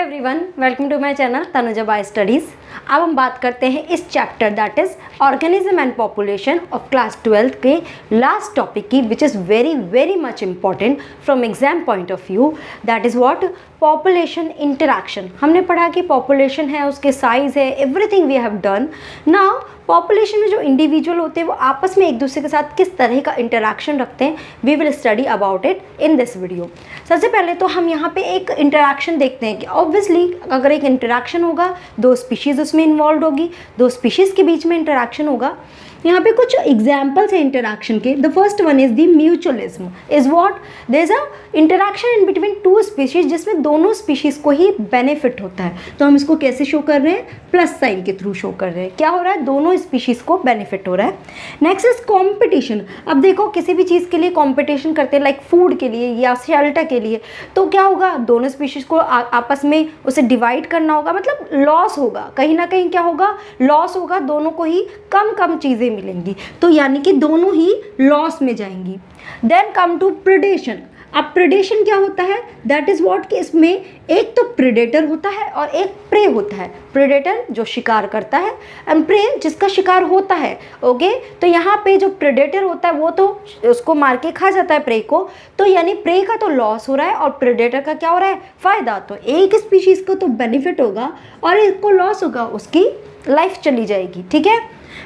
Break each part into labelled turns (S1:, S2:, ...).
S1: Everyone, welcome to my channel Tanuja by studies. अब हम बात करते हैं इस chapter that is organism and population of class 12 के लास्ट टॉपिक की, which is very very much important from exam point of view. That is what? Population interaction. हमने पढ़ा कि पॉपुलेशन है, उसके साइज़ है, everything we have done. Now population में जो इंडिविजुअल होते हैं वो आपस में एक दूसरे के साथ किस तरह का इंटरैक्शन रखते हैं, we will study about it in this video. सबसे पहले तो हम यहाँ पे एक इंटरैक्शन देखते हैं कि ऑब्वियसली अगर एक इंटरैक्शन होगा, दो स्पीशीज़ उसमें इन्वॉल्व होगी, दो स्पीशीज़ के बीच में इंटरैक्शन होगा। यहाँ पे कुछ एग्जाम्पल्स हैं इंटरैक्शन के। The first one is the mutualism. Is what? There is a interaction in between two species जिसमें दोनों स्पीशीज को ही बेनिफिट होता है। तो हम इसको कैसे शो कर रहे हैं? प्लस साइन के थ्रू शो कर रहे हैं। क्या हो रहा है? दोनों स्पीशीज को बेनिफिट हो रहा है। Next is competition. अब देखो किसी भी चीज़ के लिए कॉम्पिटिशन करते हैं, लाइक फूड के लिए या शेल्टर के लिए, तो क्या होगा? दोनों स्पीशीज को आपस में उसे डिवाइड करना होगा, मतलब लॉस होगा, कहीं ना कहीं क्या होगा? लॉस होगा, दोनों को ही कम कम चीज़ें मिलेंगी, तो यानी कि दोनों ही लॉस में जाएंगी। Then come to predation. अब प्रेडेशन क्या होता है? दैट इज व्हाट कि इसमें एक तो प्रेडेटर होता है और एक प्रे होता है। प्रेडेटर जो शिकार करता है एंड प्रे जिसका शिकार होता है। ओके, तो यहाँ पे जो प्रेडेटर होता है वो तो उसको मार के खा जाता है प्रे को, तो यानी प्रे का तो लॉस हो रहा है और प्रेडेटर का क्या हो रहा है? फायदा। तो एक स्पीशीज को तो बेनिफिट होगा और एक को लॉस होगा, उसकी लाइफ चली जाएगी। ठीक है।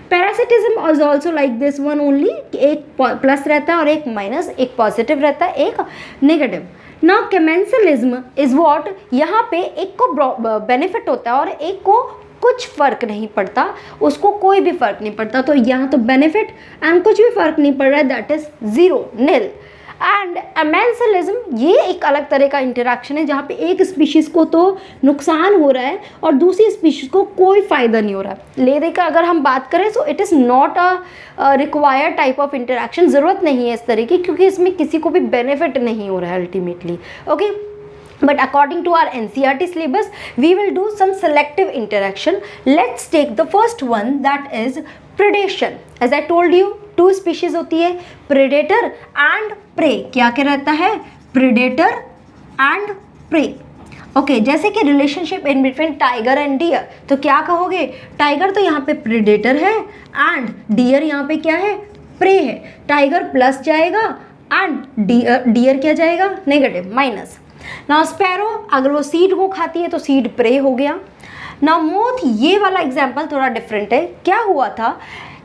S1: Parasitism is also like this one only, एक प्लस रहता है और एक माइनस, एक पॉजिटिव रहता है, एक negative. Now commensalism is what? यहाँ पे एक को बेनिफिट होता है और एक को कुछ फर्क नहीं पड़ता, उसको कोई भी फर्क नहीं पड़ता। तो यहाँ तो बेनिफिट एंड कुछ भी फर्क नहीं पड़ रहा है, that is zero, nil. And amensalism ये एक अलग तरह का इंटरैक्शन है जहाँ पे एक स्पीशीज़ को तो नुकसान हो रहा है और दूसरी स्पीशीज़ को कोई फ़ायदा नहीं हो रहा है। लेने का अगर हम बात करें तो it is not a required type of interaction, ज़रूरत नहीं है इस तरह की, क्योंकि इसमें किसी को भी बेनिफिट नहीं हो रहा है ultimately. Okay, but according to our NCERT syllabus we will do some selective interaction. Let's take the first one, that is predation. As I told you, two species होती है, predator and prey। क्या क्या रहता है? predator and prey। Okay, जैसे कि relationship in between tiger and deer, तो क्या कहोगे? टाइगर तो यहाँ पे प्रेडेटर है एंड डियर यहाँ पे क्या है? प्रे है। टाइगर प्लस जाएगा एंड डियर क्या जाएगा? Negative, minus. ना स्पैरो अगर वो सीड को खाती है तो सीड प्रे हो गया। ना मोथ, ये वाला एग्जाम्पल थोड़ा डिफरेंट है। क्या हुआ था?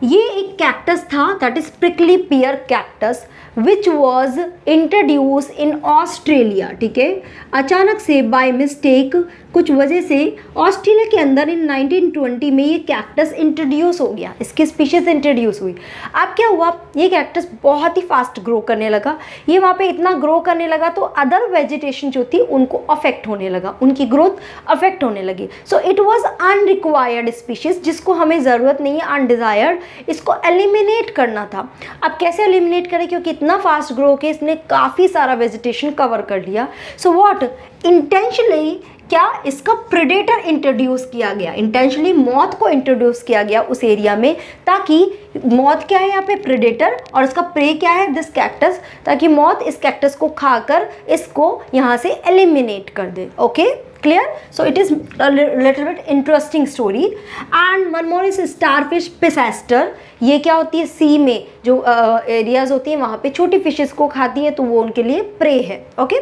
S1: ये एक कैक्टस था, that is prickly peer cactus which was introduce in Australia. ठीक है, अचानक से बाय मिस्टेक कुछ वजह से ऑस्ट्रेलिया के अंदर इन 1920 में ये कैक्टस इंट्रोड्यूस हो गया, इसकी स्पीशीज इंट्रोड्यूस हुई। अब क्या हुआ? ये कैक्टस बहुत ही फास्ट ग्रो करने लगा। ये वहाँ पे इतना ग्रो करने लगा तो अदर वेजिटेशन जो थी उनको अफेक्ट होने लगा, उनकी ग्रोथ अफेक्ट होने लगी। So it was unrequired species, जिसको हमें ज़रूरत नहीं है, अनडिज़ायर्ड, इसको एलिमिनेट करना था। अब कैसे एलिमिनेट करें? क्योंकि इतना फास्ट ग्रो के इसने काफ़ी सारा वेजिटेशन कवर कर लिया। So what? इंटेंशनली क्या इसका प्रेडेटर इंट्रोड्यूस किया गया, इंटेंशनली मौत को इंट्रोड्यूस किया गया उस एरिया में, ताकि मौत क्या है यहाँ पे? प्रेडेटर, और इसका प्रे क्या है? दिस कैक्टस, ताकि मौत इस कैक्टस को खाकर इसको यहाँ से एलिमिनेट कर दे। Okay, clear? So it is little bit interesting story. And one more is starfish Pisaster. ये क्या होती है? सी में जो एरियाज होती हैं वहाँ पे छोटी फिशेस को खाती है, तो वो उनके लिए प्रे है। ओके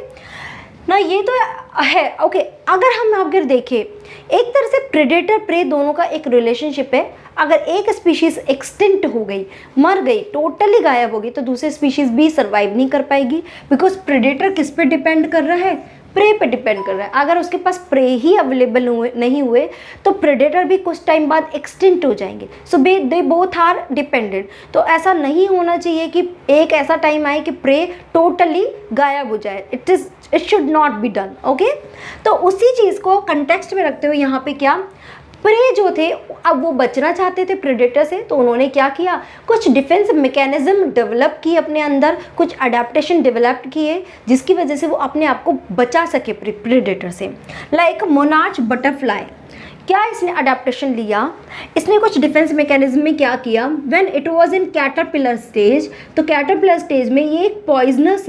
S1: ना, ये तो है। ओके, अगर हम अगर देखें एक तरह से प्रेडेटर प्रे दोनों का एक रिलेशनशिप है। अगर एक स्पीशीज़ एक्सटिंक्ट हो गई, मर गई, टोटली गायब हो गई, तो दूसरी स्पीशीज़ भी सर्वाइव नहीं कर पाएगी, बिकॉज प्रेडेटर किस पे डिपेंड कर रहा है? प्रे पे डिपेंड कर रहा है। अगर उसके पास प्रे ही अवेलेबल नहीं हुए तो प्रेडेटर भी कुछ टाइम बाद एक्सटिंक्ट हो जाएंगे। सो दे बोथ आर डिपेंडेंट। तो ऐसा नहीं होना चाहिए कि एक ऐसा टाइम आए कि प्रे टोटली गायब हो जाए। It should not be done. Okay, तो उसी चीज़ को कंटेक्स्ट में रखते हुए यहाँ पे क्या, प्रे जो थे अब वो बचना चाहते थे प्रेडेटर से, तो उन्होंने क्या किया? कुछ डिफेंस मैकेनिज्म डेवलप किए अपने अंदर, कुछ अडेप्टेशन डेवलप किए जिसकी वजह से वो अपने आप को बचा सके प्रेडेटर से। लाइक मोनार्च बटरफ्लाई, क्या इसने अडेप्टेशन लिया? इसने कुछ डिफेंस मैकेनिज्म में क्या किया? When it was in caterpillar stage, तो कैटरपिलर स्टेज में ये एक पॉइजनस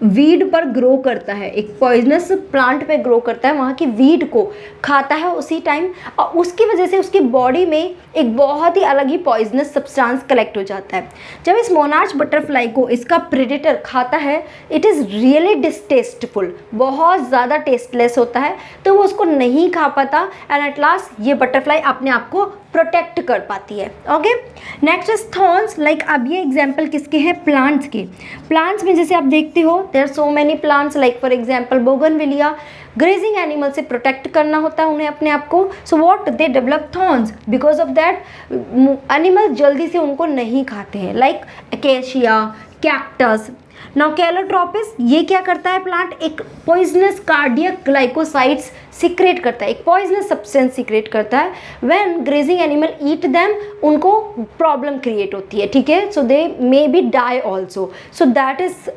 S1: वीड पर ग्रो करता है, एक पॉइजनस प्लांट पे ग्रो करता है, वहाँ की वीड को खाता है उसी टाइम, और उसकी वजह से उसकी बॉडी में एक बहुत ही अलग ही पॉइजनस सब्सटेंस कलेक्ट हो जाता है। जब इस मोनार्च बटरफ्लाई को इसका प्रेडेटर खाता है, इट इज़ रियली डिस्टेस्टफुल, बहुत ज़्यादा टेस्टलेस होता है, तो वो उसको नहीं खा पाता, एंड एट लास्ट ये बटरफ्लाई अपने आप को प्रोटेक्ट कर पाती है। Okay, next is thorns. Like अब ये एग्जाम्पल किसके हैं? प्लांट्स के। प्लांट्स में जैसे आप देखते हो there are so many plants, like for example bougainvillea. Grazing animal से प्रोटेक्ट करना होता है उन्हें अपने आप को, so what they develop thorns, because of that animal जल्दी से उनको नहीं खाते हैं, like acacia, cactus. Now calotropis, ये क्या करता है प्लांट? एक पॉइजनस कार्डियक ग्लाइकोसाइड्स सीक्रेट करता है, एक पॉइजनस सब्सटेंस सीक्रेट करता है। When grazing animal eat them, उनको प्रॉब्लम क्रिएट होती है, ठीक है, so they may be die also, so that is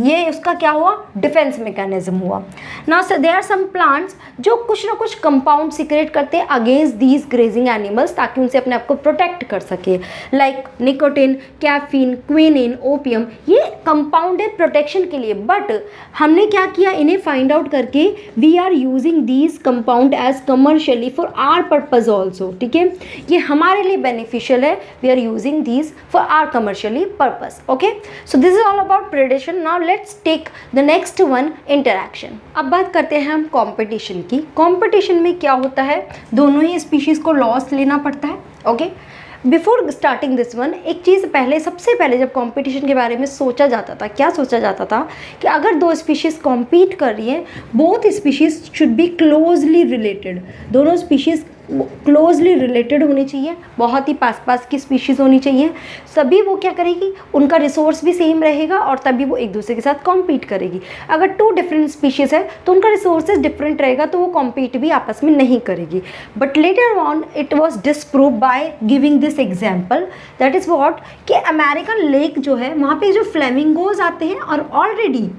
S1: ये उसका क्या हुआ? डिफेंस मैकेनिज्म हुआ। Now there are some plants जो कुछ ना कुछ कंपाउंड सीक्रेट करते हैं अगेंस्ट दीज ग्रेजिंग एनिमल्स, ताकि उनसे अपने आप को प्रोटेक्ट कर सके, like nicotine, caffeine, quinine, opium, ये कंपाउंड है प्रोटेक्शन के लिए। बट हमने क्या किया, इन्हें फाइंड आउट करके we are using these compound as commercially for our purpose also, ठीक है, ये हमारे लिए बेनिफिशियल है, we are using these for our commercially purpose. Okay, so this is all about predation. Now let's take the next one, interaction. अब बात करते हैं हम कॉम्पिटिशन की। कॉम्पिटिशन में क्या होता है, दोनों ही स्पीशीज को लॉस लेना पड़ता है। Okay, before starting this one, एक चीज़ पहले, सबसे पहले जब कंपटीशन के बारे में सोचा जाता था, क्या सोचा जाता था कि अगर दो स्पीशीज़ कॉम्पीट कर रही हैं, both species should be closely related, दोनों स्पीशीज़ क्लोजली रिलेटेड होनी चाहिए, बहुत ही पास पास की स्पीशीज़ होनी चाहिए, सभी वो क्या करेगी, उनका रिसोर्स भी सेम रहेगा और तभी वो एक दूसरे के साथ कॉम्पीट करेगी। अगर टू डिफरेंट स्पीशीज़ है तो उनका रिसोर्सेज डिफरेंट रहेगा, तो वो कॉम्पीट भी आपस में नहीं करेगी। But later on it was disprove by giving this example, that is what, कि अमेरिकन लेक जो है वहाँ पे जो फ्लेमिंगोज आते हैं, और ऑलरेडी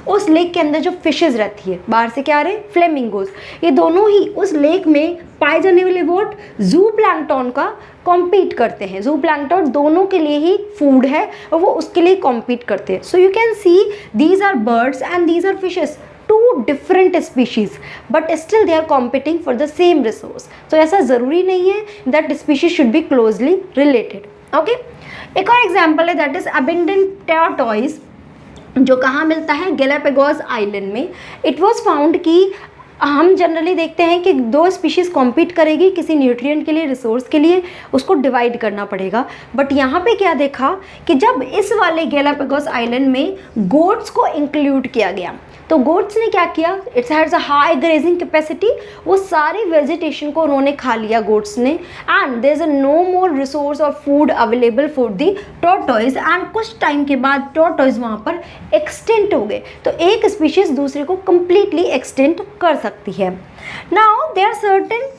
S1: उस लेक के अंदर जो फिशेज़ रहती है, बाहर से क्या आ रहे हैं, फ्लेमिंगोज, ये दोनों ही उस लेक में पाए जाने वाले वोट जू प्लैंकटन का कॉम्पीट करते हैं। जू प्लैंकटन दोनों के लिए ही फूड है और वो उसके लिए कॉम्पीट करते हैं। So you can see these are birds and these are fishes, two different species, but still they are competing for the same resource. तो ऐसा ज़रूरी नहीं है that species should be closely related. Okay, एक और example है that is abundant tortoise, जो कहाँ मिलता है, गैलापागोस आइलैंड में। इट वॉज फाउंड कि हम जनरली देखते हैं कि दो स्पीशीज़ कॉम्पीट करेगी किसी न्यूट्रिएंट के लिए, रिसोर्स के लिए, उसको डिवाइड करना पड़ेगा। बट यहाँ पे क्या देखा कि जब इस वाले गैलापागोस आइलैंड में गोट्स को इंक्लूड किया गया, तो गोट्स ने क्या किया, it's has a high grazing capacity, वो सारी वेजिटेशन को उन्होंने खा लिया गोट्स ने, and there is a no more resource of food available for the tortoise, and कुछ टाइम के बाद टॉर्टोइज वहाँ पर एक्सटेंट हो गए। तो एक स्पीशीज़ दूसरे को कम्प्लीटली एक्सटेंट कर सकती है। Now there are certain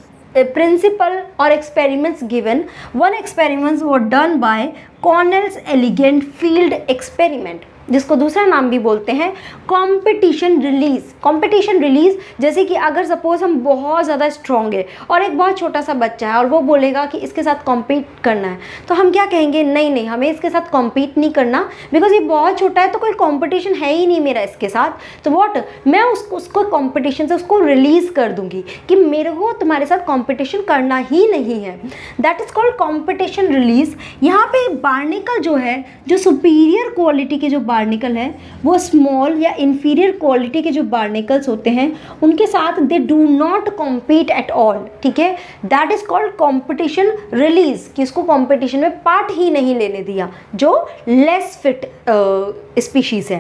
S1: principle or experiments given. One experiments were done by Cornell's elegant field experiment, जिसको दूसरा नाम भी बोलते हैं कंपटीशन रिलीज। कंपटीशन रिलीज, जैसे कि अगर सपोज हम बहुत ज़्यादा स्ट्रॉन्ग है और एक बहुत छोटा सा बच्चा है और वो बोलेगा कि इसके साथ कॉम्पीट करना है, तो हम क्या कहेंगे, नहीं नहीं हमें इसके साथ कॉम्पीट नहीं करना, बिकॉज ये बहुत छोटा है तो कोई कॉम्पिटिशन है ही नहीं मेरा इसके साथ। तो व्हाट, मैं उसको कॉम्पिटिशन से उसको रिलीज़ कर दूंगी कि मेरे को तुम्हारे साथ कॉम्पिटिशन करना ही नहीं है। That is called competition release. यहाँ पे बार्निकल जो है, जो सुपीरियर क्वालिटी के जो बार्निकल है, वो स्मॉल या इंफीरियर क्वालिटी के जो बार्निकल्स होते हैं उनके साथ they do not compete at all, ठीक है। That is called competition release, कि उसको कॉम्पिटिशन में पार्ट ही नहीं लेने दिया, जो लेस फिट स्पीशीज है।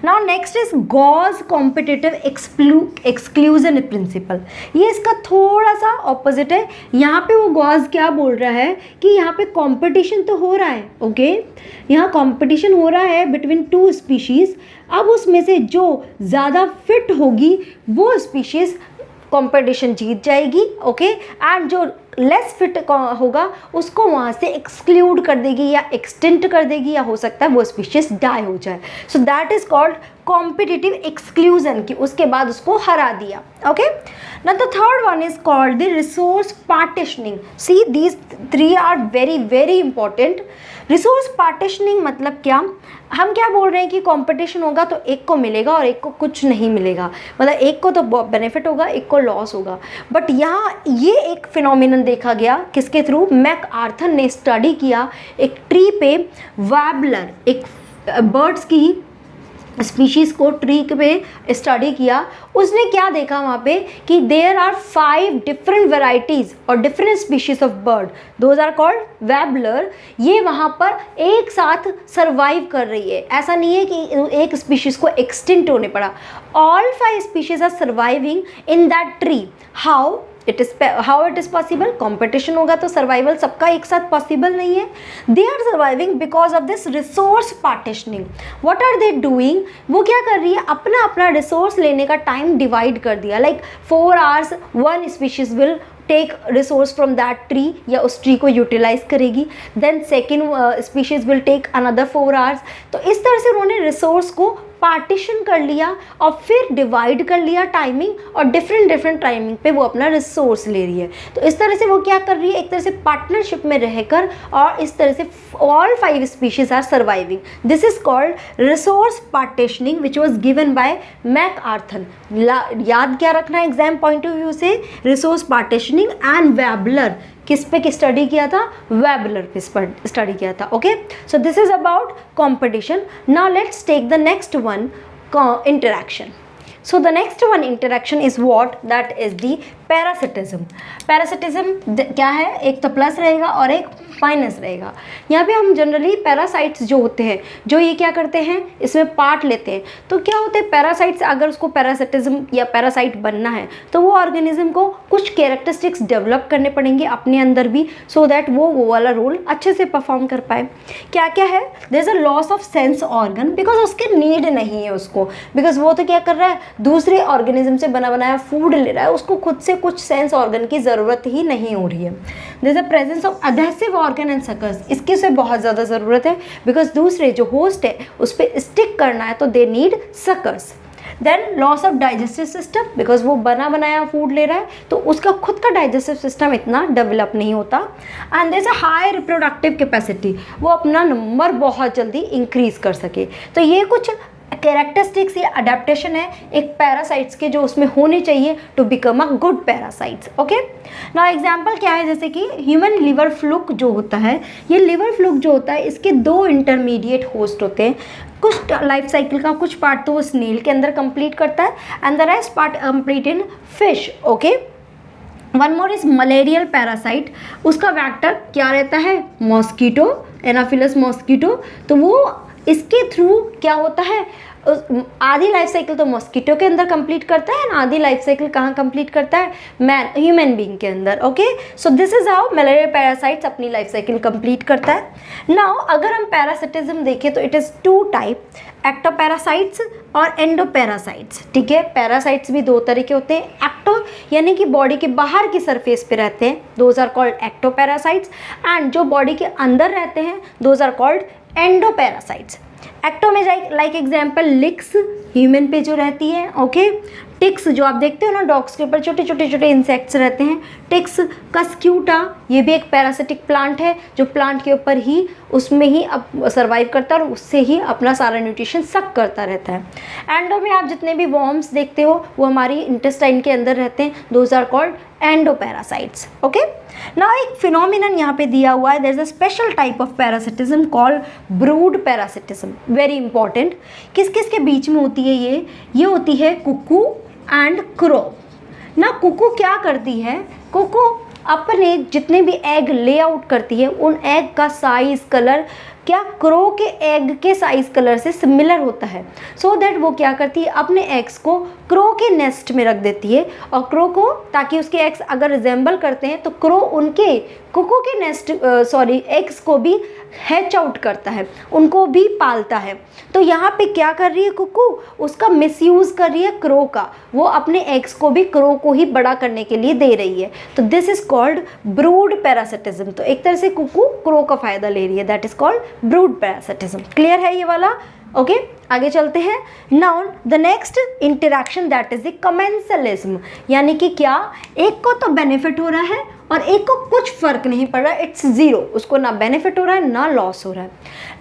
S1: Now next is Gause's competitive exclusion principle. ये इसका थोड़ा सा ऑपोजिट है। यहाँ पे वो गॉज क्या बोल रहा है कि यहाँ पे कंपटीशन तो हो रहा है, ओके, यहाँ कंपटीशन हो रहा है बिटवीन टू स्पीशीज। अब उसमें से जो ज़्यादा फिट होगी वो स्पीशीज कंपटीशन जीत जाएगी, ओके, एंड जो लेस फिट होगा उसको वहाँ से एक्सक्लूड कर देगी या एक्सटिंक्ट कर देगी, या हो सकता है वो स्पीशीज डाई हो जाए. सो that is called competitive exclusion, कि उसके बाद उसको हरा दिया. Okay, now the third one is called the resource partitioning. See, these three are very very important. Resource partitioning मतलब क्या, हम क्या बोल रहे हैं कि कंपटीशन होगा तो एक को मिलेगा और एक को कुछ नहीं मिलेगा, मतलब एक को तो बेनिफिट होगा एक को लॉस होगा. बट यहाँ ये एक फिनोमिनन देखा गया किसके थ्रू, मैकआर्थर ने स्टडी किया एक ट्री पे, वार्बलर एक बर्ड्स की स्पीशीज़ को ट्री पे स्टडी किया. उसने क्या देखा वहाँ पे कि देयर आर 5 डिफरेंट वेराइटीज़ और different species of bird, those are called warbler. ये वहाँ पर एक साथ सर्वाइव कर रही है, ऐसा नहीं है कि एक स्पीशीज़ को एक्सटिंक्ट होने पड़ा. All 5 species are surviving in that tree. How it is possible, competition होगा तो सर्वाइवल सबका एक साथ पॉसिबल नहीं है. They are surviving because of this resource partitioning. What are they doing, वो क्या कर रही है, अपना अपना रिसोर्स लेने का टाइम डिवाइड कर दिया. Like 4 hours one species will take resource from that tree, या उस ट्री को यूटिलाइज करेगी. Then second species will take another 4 hours. तो इस तरह से उन्होंने रिसोर्स को पार्टीशन कर लिया और फिर डिवाइड कर लिया टाइमिंग, और डिफरेंट टाइमिंग पे वो अपना रिसोर्स ले रही है. तो इस तरह से वो क्या कर रही है, एक तरह से पार्टनरशिप में रहकर, और इस तरह से all 5 species are surviving. This is called resource partitioning which was given by MacArthur. याद क्या रखना है एग्जाम पॉइंट ऑफ व्यू से, रिसोर्स पार्टीशनिंग एंड वैबलर. किस पे स्टडी किया था, वैबलर पे स्टडी किया था. Okay, so this is about competition. Now let's take the next one, interaction. So the next one interaction is what, that is the parasitism. Parasitism क्या है, एक तो प्लस रहेगा और एक माइनस रहेगा. यहाँ पे हम जनरली पैरासाइट्स जो होते हैं, जो ये क्या करते हैं, इसमें पार्ट लेते हैं. तो क्या होते हैं पैरासाइट्स, अगर उसको पैरासिटिज्म या पैरासाइट बनना है तो वो ऑर्गेनिज्म को कुछ कैरेक्टरिस्टिक्स डेवलप करने पड़ेंगे अपने अंदर भी, सो दैट वो वाला रोल अच्छे से परफॉर्म कर पाए. क्या क्या है, there is a loss of sense organ, because उसके नीड नहीं है उसको, बिकॉज वो तो क्या कर रहा है, दूसरे ऑर्गेनिज्म से बना बनाया फूड ले रहा है, उसको खुद से कुछ सेंस ऑर्गन की ज़रूरत ही नहीं हो रही है. There is a presence of adhesive organ and suckers, इसकी से बहुत ज़्यादा ज़रूरत है, बिकॉज दूसरे जो होस्ट है उस पर स्टिक करना है तो they need suckers. Then loss of digestive system, because वो बना बनाया फूड ले रहा है तो उसका खुद का डाइजेस्टिव सिस्टम इतना डेवलप नहीं होता. And there is a high reproductive capacity, वो अपना नंबर बहुत जल्दी इंक्रीज कर सके. तो ये कुछ कैरेक्टरिस्टिक्स या अडेप्टेशन है एक पैरासाइट्स के जो उसमें होने चाहिए to become a good parasites. Okay, now example क्या है, जैसे कि ह्यूमन लिवर फ्लूक जो होता है, ये लिवर फ्लूक जो होता है इसके 2 इंटरमीडिएट होस्ट होते हैं. कुछ लाइफ साइकिल का कुछ पार्ट तो वो स्नेल के अंदर कंप्लीट करता है and the rest part complete in fish. Okay, one more is malarial parasite, उसका वेक्टर क्या रहता है, मॉस्किटो, एनाफिलस मॉस्किटो. तो वो इसके थ्रू क्या होता है, आधी लाइफ साइकिल तो मॉस्किटो के अंदर कंप्लीट करता है, ना आधी लाइफ साइकिल कहाँ कंप्लीट करता है, ह्यूमन बीइंग के अंदर. Okay, so this is how malaria parasites अपनी लाइफ साइकिल कंप्लीट करता है. नाउ अगर हम पैरासिटिज्म देखें तो इट इज़ 2 टाइप, एक्टोपैरासाइट्स और एंडोपैरासाइट्स. ठीक है, पैरासाइट्स भी 2 तरह के होते हैं. एक्टो यानी कि बॉडी के बाहर की सरफेस पे रहते हैं, those are called ectoparasites, and जो बॉडी के अंदर रहते हैं those are called endoparasites. Ecto में लाइक एग्जाम्पल लिक्स, ह्यूमन पे जो रहती है. ओके, टिक्स जो आप देखते हो ना डॉग्स के ऊपर छोटे छोटे इंसेक्ट्स रहते हैं, टिक्स. कस्क्यूटा, ये भी एक पैरासिटिक प्लांट है जो प्लांट के ऊपर ही उसमें ही अब सर्वाइव करता है और उससे ही अपना सारा न्यूट्रिशन सक करता रहता है. एंडो में आप जितने भी वॉर्म्स देखते हो वो हमारी इंटेस्टाइन के अंदर रहते हैं, those are called endoparasites. Okay, now एक फिनोमिनन यहाँ पे दिया हुआ है, there is a special type of parasitism called brood parasitism. Very important. किस किस के बीच में होती है ये होती है कुकू एंड क्रो. ना कुकू क्या करती है, कुकू अपने जितने भी एग ले आउट करती है उन एग का साइज, कलर क्या क्रो के एग के साइज कलर से सिमिलर होता है, सो दैट वो क्या करती है अपने एग्स को क्रो के नेस्ट में रख देती है, और क्रो को, ताकि उसके एग्स अगर रिजेंबल करते हैं तो क्रो उनके कुकू के नेस्ट एग्स को भी हैच आउट करता है, उनको भी पालता है। तो यहाँ पे क्या कर रही है कुकू, उसका मिसयूज़ कर रही है क्रो का, वो अपने एग्स को भी क्रो को ही बड़ा करने के लिए दे रही है। तो this is called brood parasitism. तो एक तरह से कुकू क्रो का फायदा ले रही है, that is called brood parasitism. Clear है ये वाला? ओके आगे चलते हैं। Now the next interaction that is the commensalism, यानी कि क्या एक को तो बेनिफिट हो रहा है और एक को कुछ फर्क नहीं पड़ रहा है, इट्स जीरो, उसको ना बेनिफिट हो रहा है ना लॉस हो रहा है।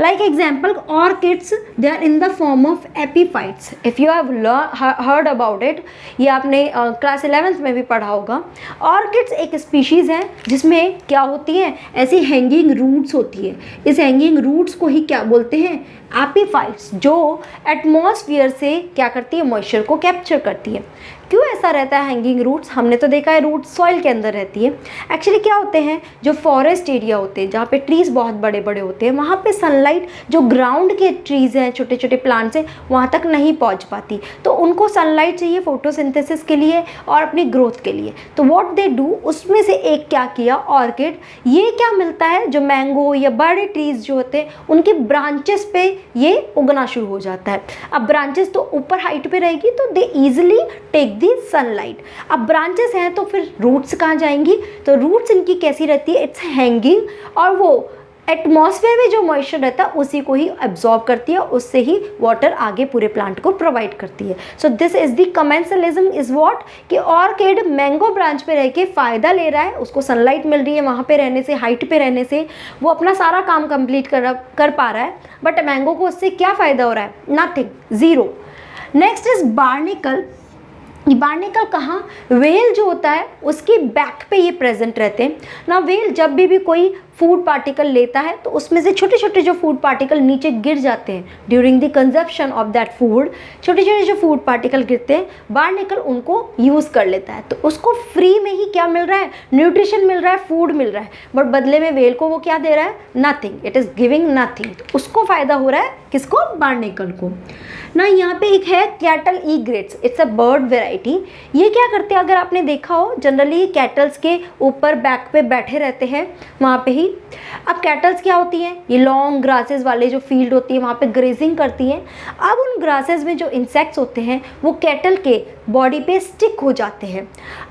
S1: Like example, orchids they are in the form of epiphytes, if you have heard about it, ये आपने क्लास 11th में भी पढ़ा होगा। ऑर्किड्स एक स्पीशीज़ है जिसमें क्या होती है, ऐसी हैंगिंग रूट्स होती है, इस हैंगिंग रूट्स को ही क्या बोलते हैं, एपीफाइट्स, जो एटमॉस्फेयर से क्या करती है, मॉइस्चर को कैप्चर करती है। क्यों ऐसा रहता है हैंगिंग रूट्स, हमने तो देखा है रूट्स सॉइल के अंदर रहती है। एक्चुअली क्या होते हैं, जो फॉरेस्ट एरिया होते हैं जहाँ पे ट्रीज़ बहुत बड़े बड़े होते हैं, वहाँ पे सनलाइट जो ग्राउंड के ट्रीज़ हैं, छोटे छोटे प्लांट्स हैं, वहाँ तक नहीं पहुँच पाती, तो उनको सनलाइट चाहिए फोटोसिंथेसिस के लिए और अपनी ग्रोथ के लिए। तो व्हाट दे डू, उसमें से एक क्या किया, ऑर्किड, ये क्या मिलता है, जो मैंगो या बड़े ट्रीज़ जो होते हैं उनके ब्रांचेस पे ये उगना शुरू हो जाता है। अब ब्रांचेस तो ऊपर हाइट पे रहेगी तो दे ईजिली टेक दी सनलाइट। अब ब्रांचेस हैं तो फिर रूट्स कहाँ जाएंगी, तो रूट्स इनकी कैसी रहती है, इट्स हैंगिंग, और वो एटमॉस्फेयर में जो मॉइस्चर रहता है उसी को ही एब्जॉर्ब करती है, उससे ही वाटर आगे पूरे प्लांट को प्रोवाइड करती है। सो this is the commensalism is what, कि ऑर्किड मैंगो ब्रांच पे रह के फ़ायदा ले रहा है, उसको सनलाइट मिल रही है, वहाँ पे रहने से, हाइट पे रहने से वो अपना सारा काम कंप्लीट कर पा रहा है, बट मैंगो को उससे क्या फ़ायदा हो रहा है, nothing, zero. Next is barnacle. Barnacle कहाँ, वेल जो होता है उसकी बैक पे ये प्रेजेंट रहते हैं ना। वेल जब भी कोई फूड पार्टिकल लेता है तो उसमें से छोटे छोटे जो फूड पार्टिकल नीचे गिर जाते हैं during the consumption of that food, छोटे छोटे जो फूड पार्टिकल गिरते हैं, बार्निकल उनको यूज़ कर लेता है। तो उसको फ्री में ही क्या मिल रहा है, न्यूट्रिशन मिल रहा है, फूड मिल रहा है, बट बदले में वेल को वो क्या दे रहा है, nothing, it is giving nothing. तो उसको फ़ायदा हो रहा है, किसको, बार्निकल को ना। यहाँ पे एक है cattle egrets, it's a bird variety. ये क्या करते हैं, अगर आपने देखा हो, जनरली कैटल्स के ऊपर बैक पे बैठे रहते हैं वहाँ पे ही। अब कैटल्स क्या होती हैं, ये लॉन्ग ग्रासेस वाले जो फील्ड होती है वहाँ पे ग्रेजिंग करती हैं। अब उन ग्रासेस में जो इंसेक्ट्स होते हैं वो कैटल के बॉडी पे स्टिक हो जाते हैं,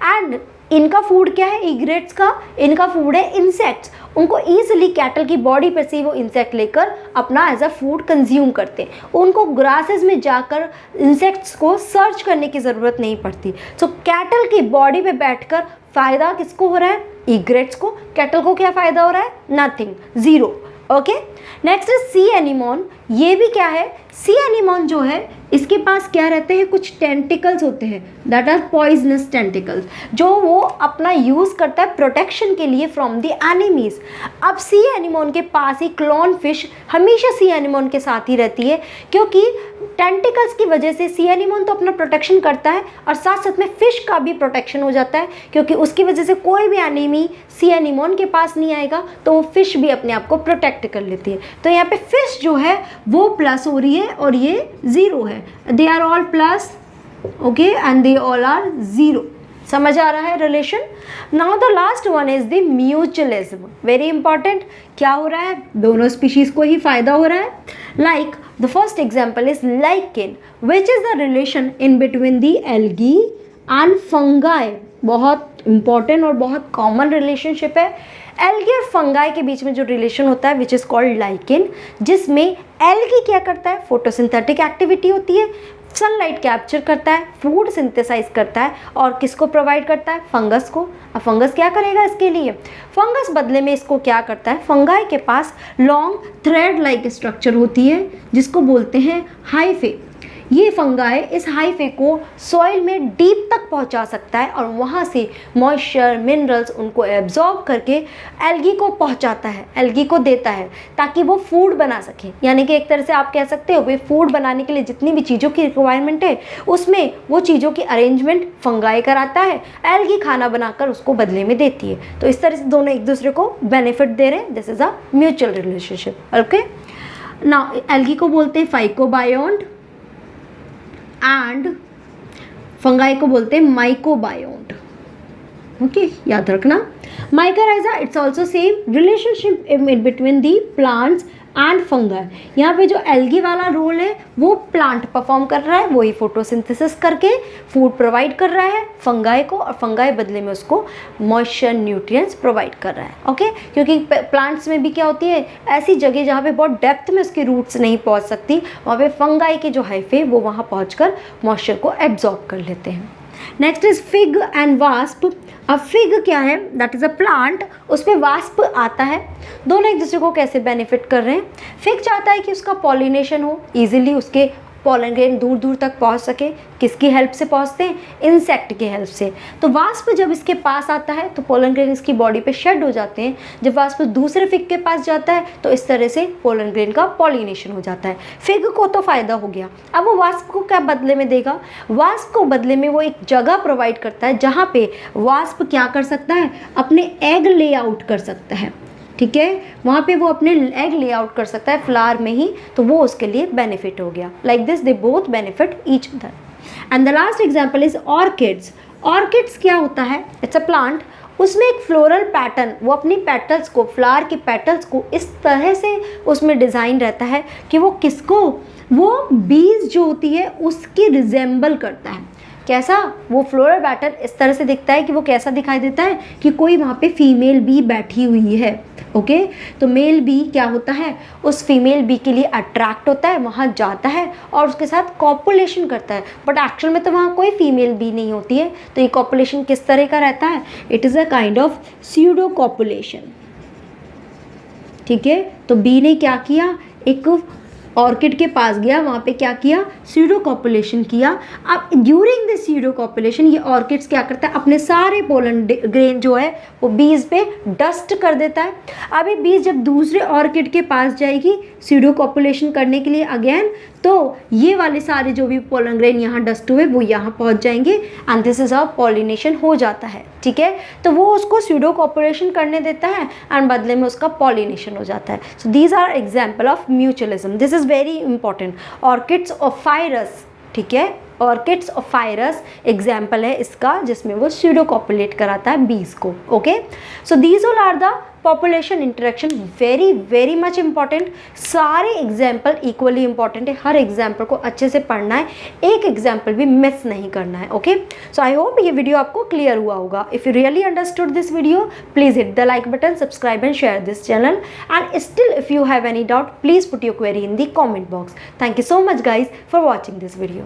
S1: एंड इनका फूड क्या है, ईग्रेट्स का, इनका फूड है इंसेक्ट्स। उनको ईजिली कैटल की बॉडी पर से वो इंसेक्ट लेकर अपना एज अ फूड कंज्यूम करते हैं, उनको ग्रासेस में जाकर इंसेक्ट्स को सर्च करने की ज़रूरत नहीं पड़ती। सो कैटल की बॉडी पे बैठकर फ़ायदा किसको हो रहा है, ईग्रेट्स को। कैटल को क्या फ़ायदा हो रहा है, nothing, zero. Okay next is C anemone. ये भी क्या है, सी एनीमोन जो है इसके पास क्या रहते हैं, कुछ टेंटिकल्स होते हैं, दैट आर पॉइजनस टेंटिकल्स, जो वो अपना यूज़ करता है प्रोटेक्शन के लिए फ्रॉम द एनिमीज। अब सी एनीमोन के पास ही क्लॉन फिश हमेशा सी एनीमोन के साथ ही रहती है, क्योंकि टेंटिकल्स की वजह से सी एनीमोन तो अपना प्रोटेक्शन करता है और साथ साथ में फिश का भी प्रोटेक्शन हो जाता है, क्योंकि उसकी वजह से कोई भी एनिमी सी एनीमोन के पास नहीं आएगा, तो वो फिश भी अपने आप को प्रोटेक्ट कर लेती है। तो यहाँ पे फिश जो है वो प्लस हो रही है और ये ज़ीरो है, they are all plus, okay, and they all are zero. समझ आ रहा है relation. Now the last one is the mutualism, very important. क्या हो रहा है, दोनों स्पीशीज को ही फायदा हो रहा है। Like the first example is lichen, which is the relation in between the algae and fungi. बहुत इंपॉर्टेंट और बहुत कॉमन रिलेशनशिप है एल्गी और फंगाई के बीच में जो रिलेशन होता है, विच इज़ कॉल्ड लाइकेन, जिसमें एल्गी क्या करता है, फोटोसिंथेटिक एक्टिविटी होती है, सनलाइट कैप्चर करता है, फूड सिंथेसाइज करता है, और किसको प्रोवाइड करता है, फंगस को। अब फंगस क्या करेगा इसके लिए, फंगस बदले में इसको क्या करता है, फंगाई के पास लॉन्ग थ्रेड लाइक स्ट्रक्चर होती है जिसको बोलते हैं हाइफे। ये फंगाई इस हाइफे को सॉइल में डीप तक पहुंचा सकता है और वहाँ से मॉइस्चर, मिनरल्स उनको एब्जॉर्ब करके एल्गी को पहुंचाता है, एल्गी को देता है ताकि वो फूड बना सके। यानी कि एक तरह से आप कह सकते हो वे फूड बनाने के लिए जितनी भी चीज़ों की रिक्वायरमेंट है उसमें वो चीज़ों की अरेंजमेंट फंगाई कराता है, एल्गी खाना बनाकर उसको बदले में देती है। तो इस तरह से दोनों एक दूसरे को बेनिफिट दे रहे हैं। This is a mutual relationship. Okay, now algae को बोलते हैं फाइकोबायोन्ट एंड फंगाई को बोलते हैं माइकोबायोन्ट। ओके, याद रखना। Mycorrhiza it's also same relationship in between the plants and fungi. यहाँ पे जो एल्गी वाला रोल है वो प्लांट परफॉर्म कर रहा है, वही फोटोसिंथेसिस करके फूड प्रोवाइड कर रहा है फंगाई को, और फंगाई बदले में उसको मॉइस्चर, न्यूट्रिएंट्स प्रोवाइड कर रहा है। ओके, क्योंकि प्लांट्स में भी क्या होती है, ऐसी जगह जहाँ पे बहुत डेप्थ में उसकी रूट्स नहीं पहुँच सकती, वहाँ पे फंगाई के जो हाइफे वो वहाँ पहुँच कर मॉइस्चर को एब्जॉर्ब कर लेते हैं। Next is fig and wasp. अब फिग क्या है, दैट इज़ अ प्लांट, उस पर वास्प आता है। दोनों एक दूसरे को कैसे बेनिफिट कर रहे हैं। फिग चाहता है कि उसका पॉलिनेशन हो, इजीली उसके पॉलन ग्रेन दूर दूर तक पहुंच सके। किसकी हेल्प से पहुंचते हैं, इंसेक्ट की हेल्प से। तो वास्प जब इसके पास आता है तो पोलन ग्रेन इसकी बॉडी पे शेड हो जाते हैं। जब वास्प दूसरे फिग के पास जाता है तो इस तरह से पोलन ग्रेन का पॉलिनेशन हो जाता है। फिग को तो फ़ायदा हो गया। अब वो वास्प को क्या बदले में देगा, वास्प को बदले में वो एक जगह प्रोवाइड करता है जहाँ पे वास्प क्या कर सकता है, अपने एग ले आउट कर सकता है। ठीक है, वहाँ पे वो अपने एग ले आउट कर सकता है फ्लावर में ही, तो वो उसके लिए बेनिफिट हो गया। Like this they both benefit each other. And the last example is orchids. Orchids क्या होता है, इट्स अ प्लांट, उसमें एक फ्लोरल पैटर्न, वो अपनी पेटल्स को, फ्लावर की पेटल्स को इस तरह से उसमें डिज़ाइन रहता है कि वो किसको, वो बीज जो होती है उसकी रिजेंबल करता है। कैसा, वो फ्लोरल पैटर्न इस तरह से दिखता है कि वो कैसा दिखाई देता है कि कोई वहाँ पे फीमेल बी बैठी हुई है। ओके, तो मेल बी क्या होता है, उस फीमेल बी के लिए अट्रैक्ट होता है, वहाँ जाता है और उसके साथ कॉपुलेशन करता है। बट एक्चुअल में तो वहाँ कोई फीमेल बी नहीं होती है। तो ये कॉपुलेशन किस तरह का रहता है, it is a kind of pseudo copulation. ठीक है, तो बी ने क्या किया, एक ऑर्किड के पास गया, वहाँ पे क्या किया, स्यूडो कॉपुलेशन किया। अब ड्यूरिंग द स्यूडो कॉपुलेशन ये ऑर्किड्स क्या करता है, अपने सारे पोलन ग्रेन जो है वो बीज पे डस्ट कर देता है। अब ये बीज जब दूसरे ऑर्किड के पास जाएगी स्यूडो कॉपुलेशन करने के लिए अगेन, तो ये वाले सारे जो भी पोलन ग्रेन यहाँ डस्ट हुए वो यहाँ पहुँच जाएंगे and this is how pollination हो जाता है। ठीक है, तो वो उसको स्यूडो कॉपुलेशन करने देता है एंड बदले में उसका पॉलिनेशन हो जाता है। So these are example of mutualism. This is very important. Orchids Ophrys, ठीक है, ऑर्किड्स ऑफाइरस एग्जाम्पल है इसका, जिसमें वो स्यूडो कॉपुलेट कराता है बीज को। Okay, so these all are the population interaction, very very much important. सारे एग्जाम्पल इक्वली इंपॉर्टेंट है, हर एग्जाम्पल को अच्छे से पढ़ना है, एक एग्जाम्पल भी मिस नहीं करना है। ओके, सो आई होप ये वीडियो आपको क्लियर हुआ होगा। If you really understood this video, please hit the like button, subscribe and share this channel, and still if you have any doubt please put your query in the comment box. Thank you so much guys for watching this video.